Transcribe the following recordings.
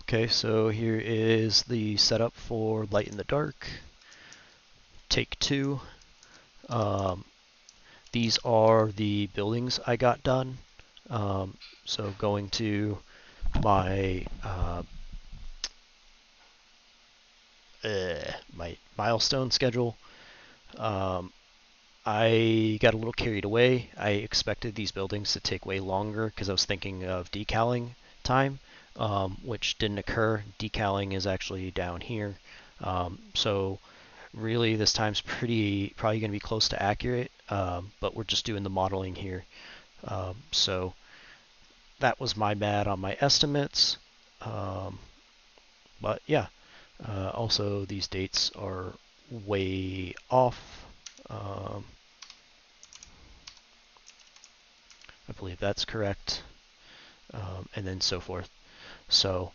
Okay, so here is the setup for Light in the Dark. Take two. Um, these are the buildings I got done. So going to my my milestone schedule. Um, I got a little carried away. I expected these buildings to take way longer because I was thinking of decaling time, which didn't occur. Decaling is actually down here. So really this time's probably going to be close to accurate, but we're just doing the modeling here. So that was my bad on my estimates. Um, but yeah, also these dates are way off. Um, I believe that's correct, and then so forth. So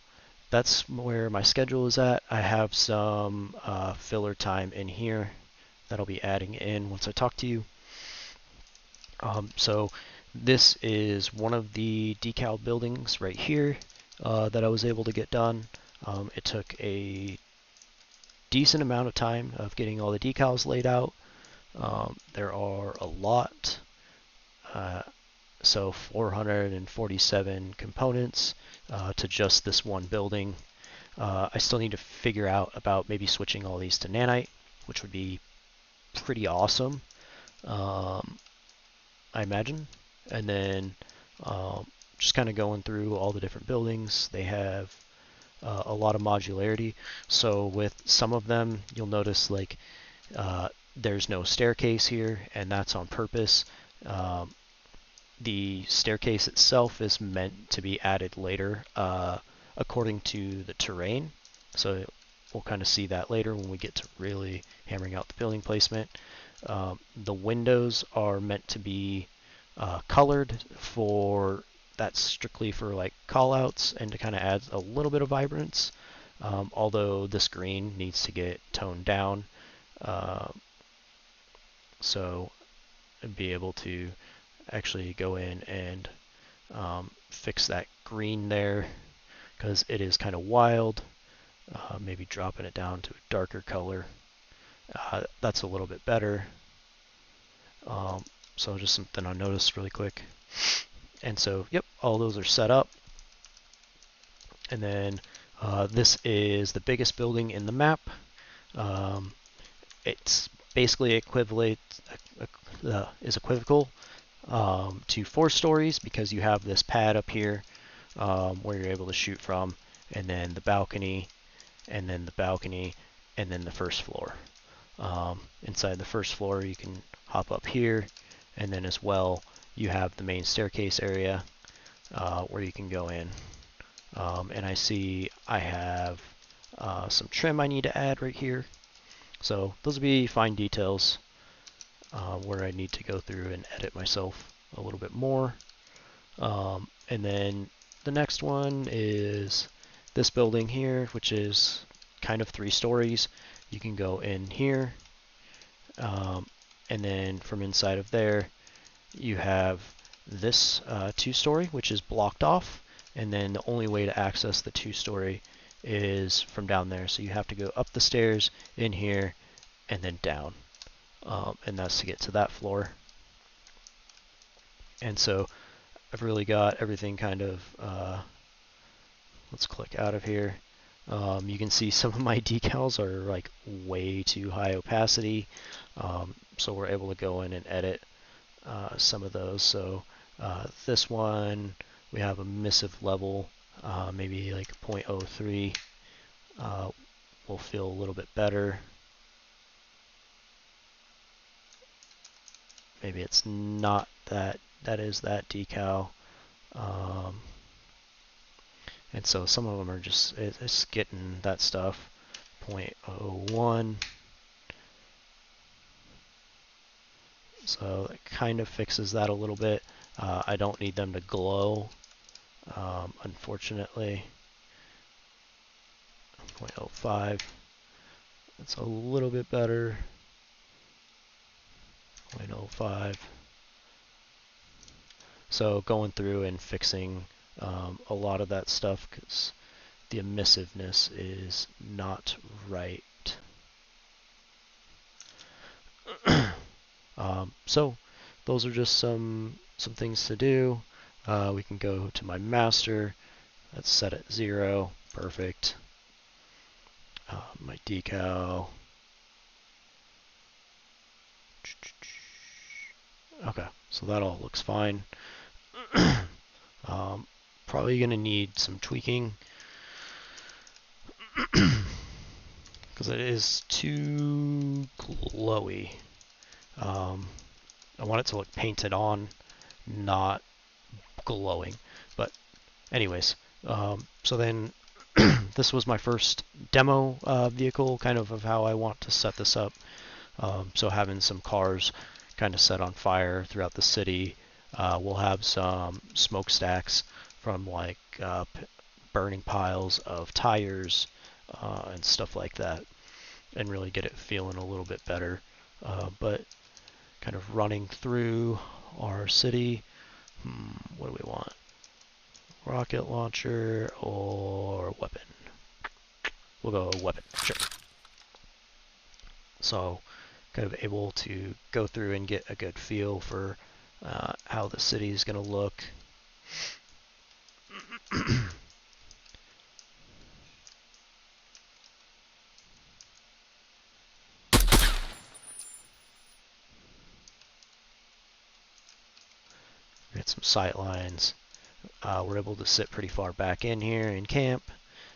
that's where my schedule is at. I have some filler time in here that I'll be adding in once I talk to you. So this is one of the decal buildings right here that I was able to get done. It took a decent amount of time of getting all the decals laid out. There are a lot. So 447 components to just this one building. I still need to figure out about maybe switching all these to nanite, which would be pretty awesome, I imagine. And then just kind of going through all the different buildings. They have a lot of modularity. So with some of them, you'll notice like there's no staircase here, and that's on purpose. The staircase itself is meant to be added later according to the terrain. So we'll kind of see that later when we get to really hammering out the building placement. The windows are meant to be colored for that's strictly for like callouts and to kind of add a little bit of vibrance. Although this green needs to get toned down, so be able to actually go in and fix that green there because it is kind of wild. Maybe dropping it down to a darker color. That's a little bit better. So just something I noticed really quick. And so, yep, all those are set up. And then this is the biggest building in the map. It's basically is equivocal to 4 stories because you have this pad up here where you're able to shoot from, and then the balcony, and then the balcony, and then the first floor. Inside the first floor, you can hop up here, and then as well, you have the main staircase area where you can go in. And I see I have some trim I need to add right here. So those will be fine details where I need to go through and edit myself a little bit more. And then the next one is this building here, which is kind of 3 stories. You can go in here, and then from inside of there, you have this 2-story, which is blocked off, and then the only way to access the 2-story is from down there. So you have to go up the stairs, in here, and then down. And that's to get to that floor. And so I've really got everything kind of, let's click out of here. You can see some of my decals are like way too high opacity. So we're able to go in and edit some of those. So this one, we have a emissive level, maybe like 0.03 will feel a little bit better. Maybe it's not that, that is that decal. And so some of them are just, it's getting that stuff, 0.01. So it kind of fixes that a little bit. I don't need them to glow, unfortunately. 0.05. It's a little bit better. 0.05. So going through and fixing a lot of that stuff, because the emissiveness is not right. So those are just some things to do. We can go to my master. That's set at 0. Perfect. My decal. Okay, so that all looks fine. Probably going to need some tweaking because it is too glowy. I want it to look painted on, not glowing. But anyways, so then this was my first demo vehicle, kind of how I want to set this up. So having some cars kind of set on fire throughout the city. We'll have some smokestacks from like burning piles of tires and stuff like that, and really get it feeling a little bit better. But kind of running through our city, what do we want? Rocket launcher or weapon? We'll go weapon, sure. So kind of able to go through and get a good feel for how the city is going to look. Get some sight lines. We're able to sit pretty far back in here and camp.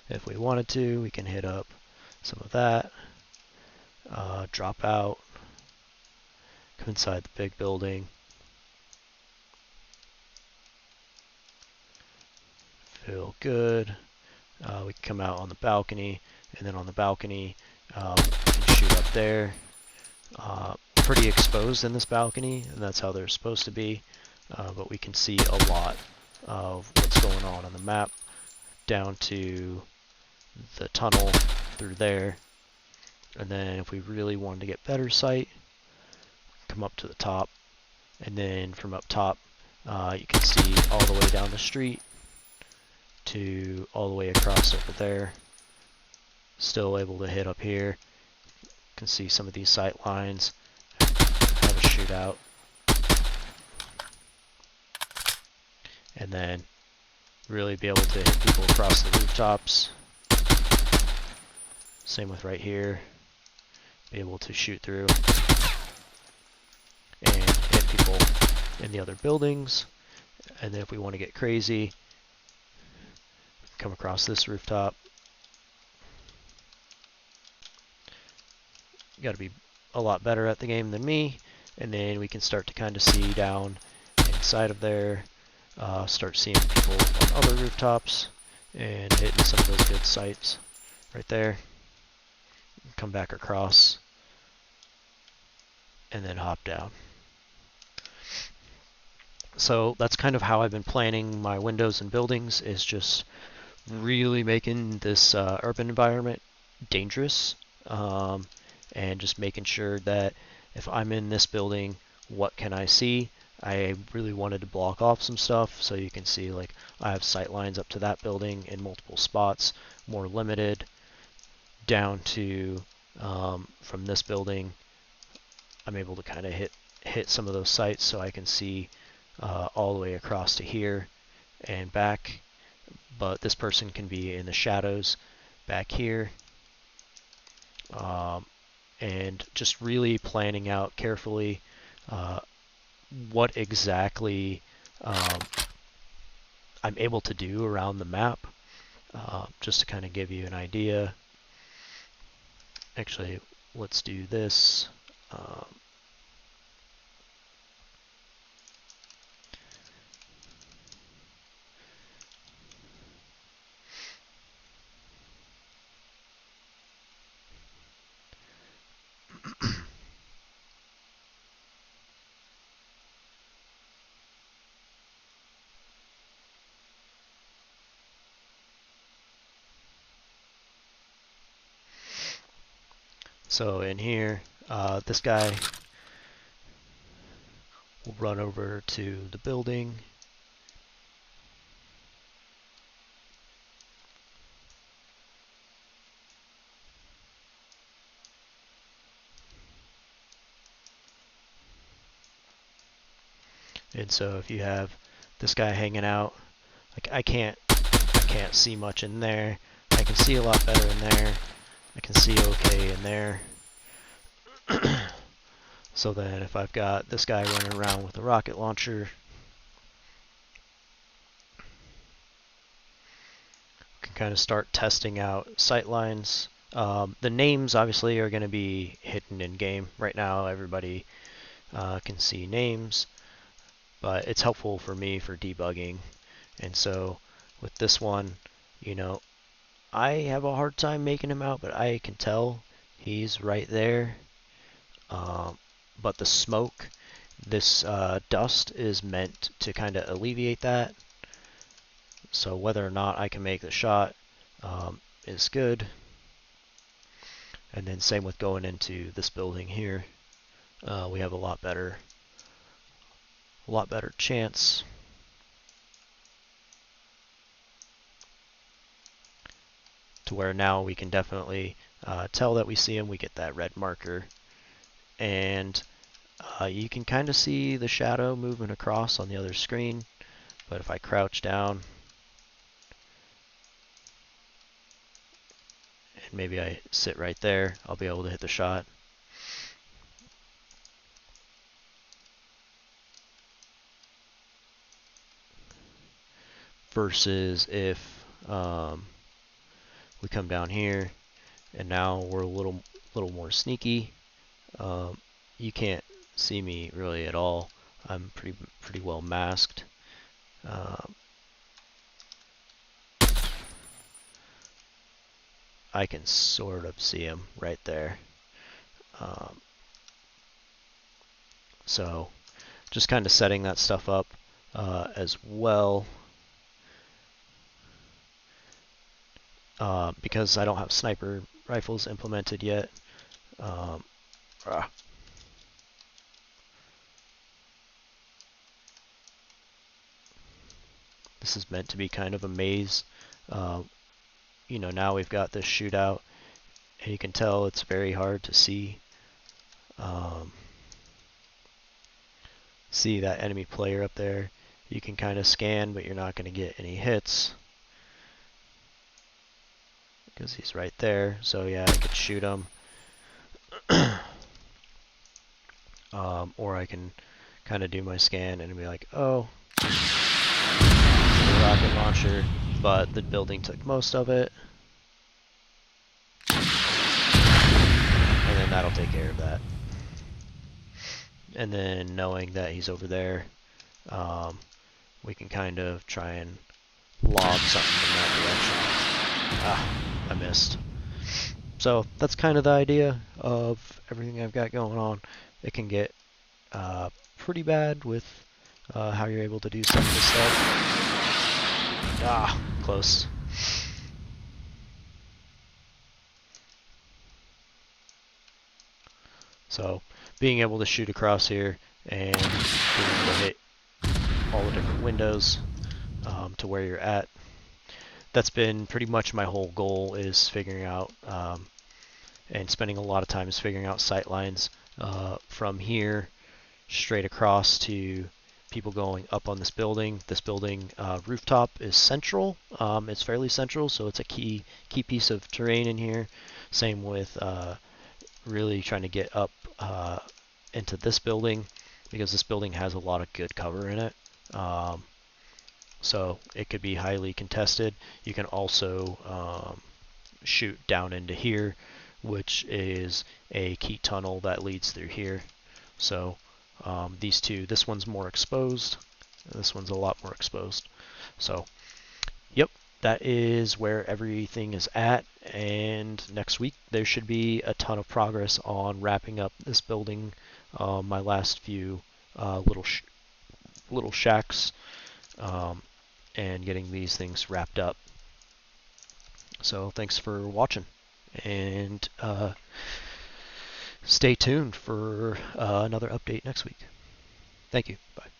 If we wanted to, we can hit up some of that. Drop out. Come inside the big building. Feel good. We can come out on the balcony, and then on the balcony, we can shoot up there. Pretty exposed in this balcony, and that's how they're supposed to be. But we can see a lot of what's going on the map, down to the tunnel through there. And then if we really wanted to get better sight, come up to the top, and then from up top, you can see all the way down the street to all the way across over there. Still able to hit up here. You can see some of these sight lines. Have a shootout. And then really be able to hit people across the rooftops. Same with right here. Be able to shoot through and hit people in the other buildings. And then if we want to get crazy, come across this rooftop. You got to be a lot better at the game than me. And then we can start to kind of see down inside of there. Start seeing people on other rooftops and hitting some of those good sights right there. Come back across and then hop down. So that's kind of how I've been planning my windows and buildings, is just really making this urban environment dangerous, and just making sure that if I'm in this building, what can I see? I really wanted to block off some stuff so you can see, like, I have sight lines up to that building in multiple spots, more limited, down to from this building. I'm able to kind of hit some of those sites so I can see all the way across to here and back. But this person can be in the shadows back here. And just really planning out carefully what exactly I'm able to do around the map, just to kind of give you an idea. Actually, let's do this. So in here, this guy will run over to the building. And so if you have this guy hanging out, like I can't see much in there. I can see a lot better in there. I can see okay in there. So then if I've got this guy running around with a rocket launcher, can kind of start testing out sight lines. The names obviously are going to be hidden in game. Right now everybody can see names, but it's helpful for me for debugging. And so with this one, you know, I have a hard time making him out, but I can tell he's right there. But the smoke, this dust is meant to kind of alleviate that. So whether or not I can make the shot is good. And then same with going into this building here. We have a lot better chance. To where now we can definitely tell that we see him. We get that red marker. And you can kind of see the shadow moving across on the other screen. But if I crouch down, and maybe I sit right there, I'll be able to hit the shot. Versus if we come down here, and now we're a little more sneaky. You can't see me really at all. I'm pretty well masked. I can sort of see him right there. So just kind of setting that stuff up as well. Because I don't have sniper rifles implemented yet. This is meant to be kind of a maze. You know, now we've got this shootout, and you can tell it's very hard to see see that enemy player up there. You can kind of scan, but you're not going to get any hits because he's right there. So yeah, I could shoot him. Or I can kind of do my scan and be like, oh, the rocket launcher, but the building took most of it. And then that'll take care of that. And then knowing that he's over there, we can kind of try and lob something in that direction. Ah, I missed. So that's kind of the idea of everything I've got going on. It can get pretty bad with how you're able to do some of this stuff. Ah, close. So being able to shoot across here and being able to hit all the different windows to where you're at, that's been pretty much my whole goal, is figuring out and spending a lot of time figuring out sight lines from here straight across to people going up on this building. This building rooftop is central. It's fairly central, so it's a key piece of terrain in here. Same with really trying to get up into this building, because this building has a lot of good cover in it. So it could be highly contested. You can also shoot down into here, which is a key tunnel that leads through here. So these two, this one's more exposed, this one's a lot more exposed. So yep, that is where everything is at, and next week there should be a ton of progress on wrapping up this building, my last few little shacks, and getting these things wrapped up. So thanks for watching, and stay tuned for another update next week. Thank you. Bye.